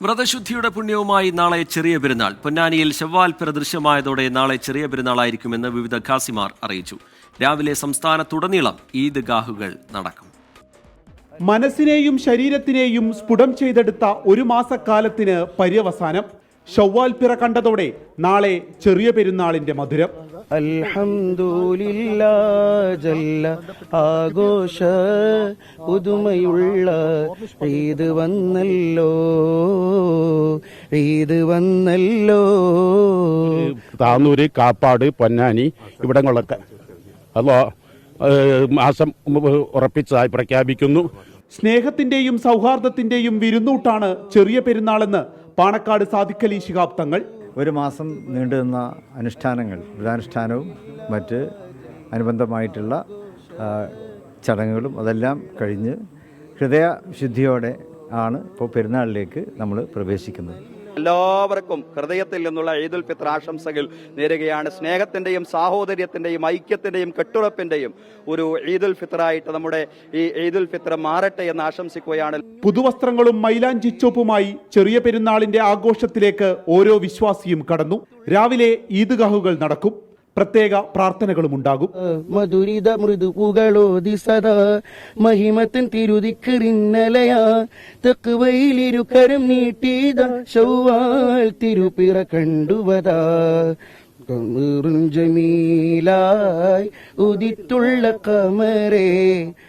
വ്രതശുദ്ധിയുടെ പുണ്യവുമായി നാളെ ചെറിയ പെരുന്നാൾ. പൊന്നാനിയിൽ ശവ്വാൽ പിറ ദൃശ്യമായതോടെ നാളെ ചെറിയ പെരുന്നാളായിരിക്കുമെന്ന് വിവിധ ഖാസിമാർ അറിയിച്ചു. രാവിലെ സംസ്ഥാനത്തുടനീളം ഈദ്ഗാഹുകൾ നടക്കും. മനസ്സിനെയും ശരീരത്തിനെയും സ്ഫുടം ചെയ്തെടുത്ത ഒരു മാസക്കാലത്തിന് പര്യവസാനം. ശവ്വാൽ പിറ കണ്ടതോടെ നാളെ ചെറിയ പെരുന്നാളിന്റെ മധുരം. അൽഹംദുലില്ലാ ജല്ല ആഘോഷ പുതുമയുള്ള ഈദ് വന്നല്ലോ, ഈദ് വന്നല്ലോ. താന്നൂര്, കാപ്പാട്, പൊന്നാനി ഇവിടങ്ങളൊക്കെ മാസം ഉറപ്പിച്ചതായി പ്രഖ്യാപിക്കുന്നു. സ്നേഹത്തിന്റെയും സൗഹാർദ്ദത്തിന്റെയും വിരുന്നൂട്ടാണ് ചെറിയ പെരുന്നാളെന്ന് പാണക്കാട് സാദിഖലി ശിഹാബ് തങ്ങൾ. ഒരു മാസം നീണ്ടുനിന്ന അനുഷ്ഠാനങ്ങൾ, വ്രതാനുഷ്ഠാനവും മറ്റ് അനുബന്ധമായിട്ടുള്ള ചടങ്ങുകളും അതെല്ലാം കഴിഞ്ഞ് ഹൃദയശുദ്ധിയോടെ ആണ് ഇപ്പോൾ പെരുന്നാളിലേക്ക് നമ്മൾ പ്രവേശിക്കുന്നത്. എല്ലാവർക്കും ഹൃദയത്തിൽ നിന്നുള്ള ഈദുൽ ഫിത്ർ ആശംസകൾ നേരുകയാണ്. സ്നേഹത്തിൻ്റെയും സാഹോദര്യത്തിൻ്റെയും ഐക്യത്തിൻ്റെയും കെട്ടുറപ്പിൻ്റെയും ഒരു ഈദുൽ ഫിത്റായിട്ട് നമ്മുടെ ഈ ഈദുൽ ഫിത്ർ മാറട്ടെ എന്ന് ആശംസിക്കുകയാണ്. പുതുവസ്ത്രങ്ങളും മൈലാഞ്ചിച്ചോപ്പുമായി ചെറിയ പെരുന്നാളിന്റെ ആഘോഷത്തിലേക്ക് ഓരോ വിശ്വാസിയും കടന്നു. രാവിലെ ഈദ്ഗാഹുകൾ നടക്കും. പ്രത്യേക പ്രാർത്ഥനകളും ഉണ്ടാകും. മധുരിത മൃദുപുകളോതി സദാ മഹിമത്തിൻ തിരുതിക്കറിന്നലയാ തെക്കുവയിലിരുകരം നീട്ടിയത ശവ്വാൽ തിരുപ്പിറ കണ്ടുവതാ. ജമീലായി ഉദിത്തുള്ള കമരേ